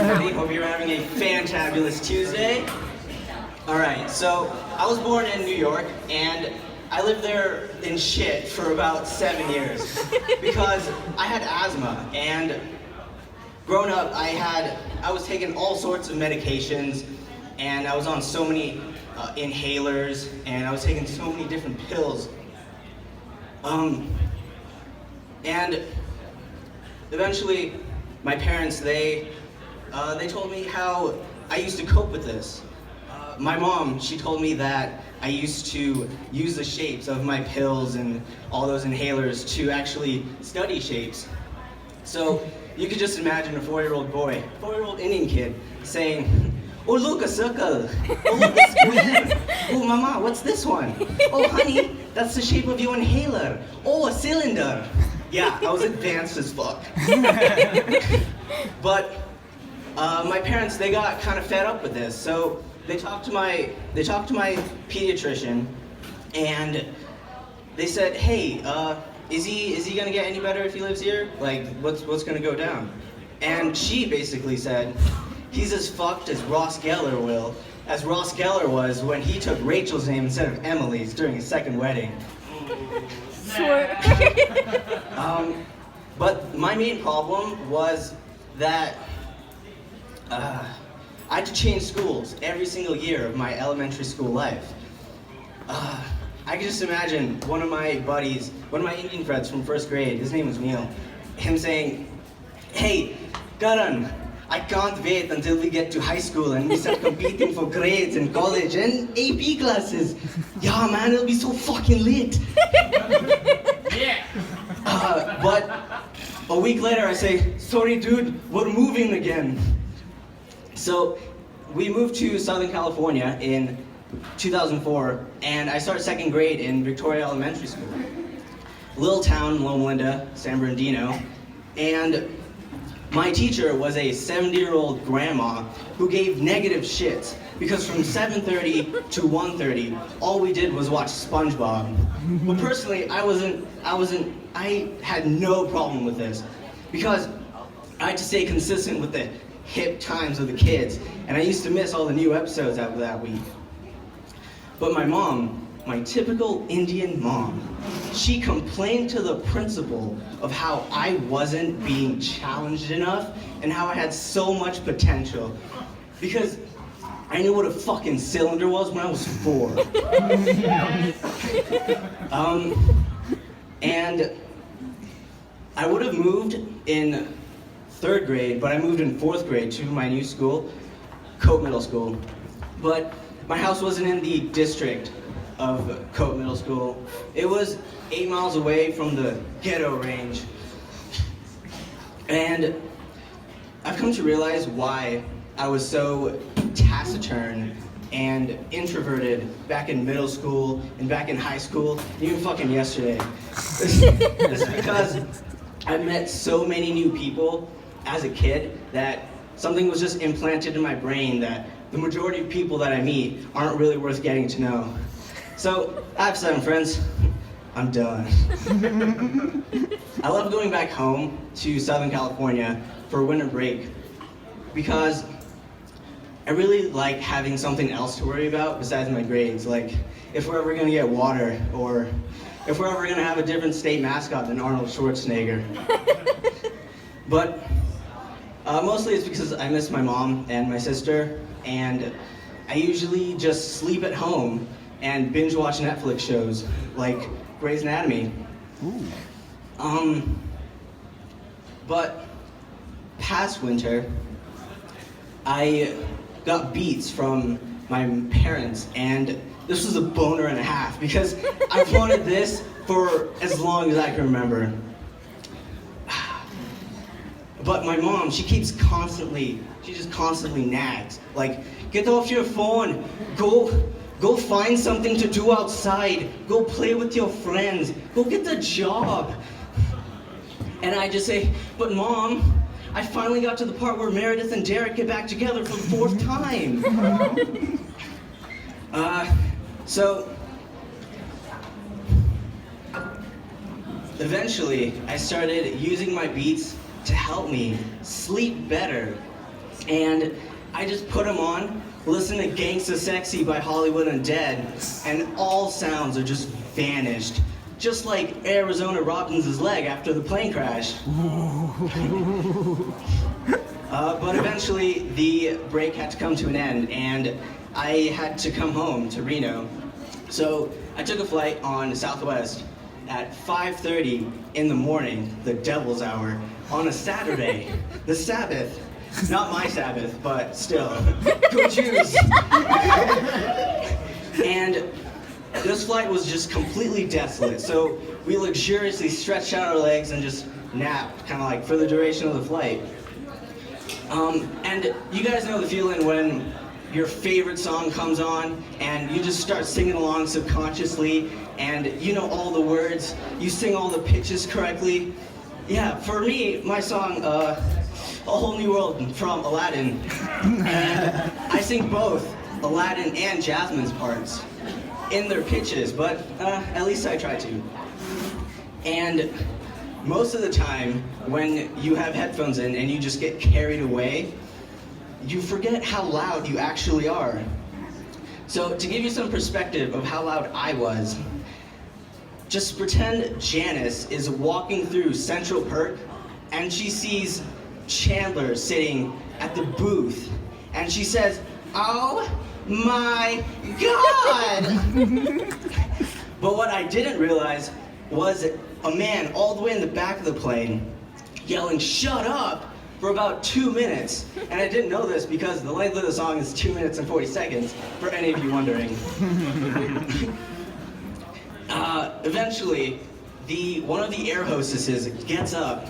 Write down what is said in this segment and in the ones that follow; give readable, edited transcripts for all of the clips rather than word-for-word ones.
everybody. Hope you're having a fantabulous Tuesday. All right, so I was born in New York, and I lived there in shit for about 7 years because I had asthma, and growing up, I was taking all sorts of medications, and I was on so many inhalers, and I was taking so many different pills. And eventually, my parents, they told me how I used to cope with this. My mom, she told me that I used to use the shapes of my pills and all those inhalers to actually study shapes. So you could just imagine a 4-year-old boy, 4-year-old Indian kid, saying, "Oh, look, a circle. Oh, look, a square. Oh, mama, what's this one? Oh, honey, that's the shape of your inhaler. Oh, a cylinder." Yeah, I was advanced as fuck. But my parents, they got kind of fed up with this, so they talked to my pediatrician, and they said, "Hey, is he gonna get any better if he lives here? Like, what's gonna go down?" And she basically said, "He's as fucked as Ross Geller was when he took Rachel's name instead of Emily's during his second wedding." Sure. But my main problem was that I had to change schools every single year of my elementary school life. I can just imagine one of my Indian friends from first grade, his name was Neil, him saying, "Hey, Karan, I can't wait until we get to high school and we start competing for grades in college and AP classes. Yeah, man, it'll be so fucking lit." Yeah. But a week later, I say, "Sorry, dude, we're moving again." So we moved to Southern California in 2004, and I started second grade in Victoria Elementary School. Little town, Loma Linda, San Bernardino, and my teacher was a 70-year-old grandma who gave negative shits because from 7:30 to 1:30, all we did was watch SpongeBob. But personally, I had no problem with this because I had to stay consistent with the hip times of the kids, and I used to miss all the new episodes after that week. But my mom, my typical Indian mom, she complained to the principal of how I wasn't being challenged enough and how I had so much potential because I knew what a fucking cylinder was when I was 4. And I would have moved in 3rd grade, but I moved in 4th grade to my new school, Cope Middle School. But my house wasn't in the district of Cope Middle School. It was 8 miles away from the ghetto range. And I've come to realize why I was so taciturn and introverted back in middle school and back in high school, even fucking yesterday. It's because I met so many new people as a kid that something was just implanted in my brain that the majority of people that I meet aren't really worth getting to know. So I have 7 friends. I'm done. I love going back home to Southern California for winter break because I really like having something else to worry about besides my grades. Like if we're ever gonna get water, or if we're ever gonna have a different state mascot than Arnold Schwarzenegger. But mostly it's because I miss my mom and my sister, and I usually just sleep at home and binge watch Netflix shows like Grey's Anatomy. Ooh. But past winter, I got beats from my parents, and this was a boner and a half because I've wanted this for as long as I can remember. But my mom, she just constantly nags. Like, "Get off your phone, go find something to do outside, go play with your friends, go get a job." And I just say, "But Mom, I finally got to the part where Meredith and Derek get back together for the 4th time." So eventually I started using my beats to help me sleep better. And I just put them on, listen to Gangsta Sexy by Hollywood Undead, and all sounds are just vanished. Just like Arizona Robbins' leg after the plane crash. But eventually, the break had to come to an end, and I had to come home to Reno. So I took a flight on Southwest at 5:30 in the morning, the devil's hour, on a Saturday, the Sabbath. Not my Sabbath, but still. Go Jews! And this flight was just completely desolate, so we luxuriously stretched out our legs and just napped, kind of like for the duration of the flight. And you guys know the feeling when your favorite song comes on and you just start singing along subconsciously and you know all the words, you sing all the pitches correctly. Yeah, for me, my song, A Whole New World from Aladdin, and I sing both Aladdin and Jasmine's parts in their pitches, but at least I try to. And most of the time, when you have headphones in and you just get carried away, you forget how loud you actually are. So to give you some perspective of how loud I was, just pretend Janice is walking through Central Perk and she sees Chandler sitting at the booth and she says, "Oh my God!" But what I didn't realize was a man all the way in the back of the plane yelling, "Shut up!" for about 2 minutes. And I didn't know this because the length of the song is 2 minutes and 40 seconds, for any of you wondering. Eventually, one of the air hostesses gets up,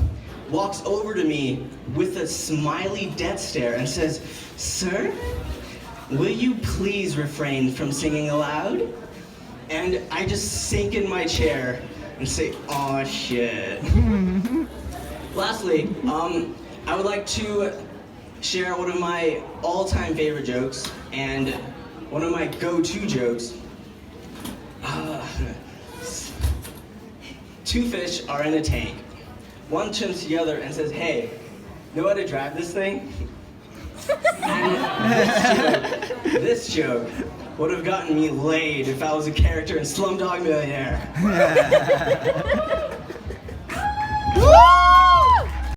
walks over to me with a smiley death stare and says, "Sir, will you please refrain from singing aloud?" And I just sink in my chair and say, "Aw, shit." Lastly, I would like to share one of my all-time favorite jokes and one of my go-to jokes. Two fish are in a tank. One turns to the other and says, "Hey, know how to drive this thing?" And this joke would have gotten me laid if I was a character in Slumdog Millionaire. Woo!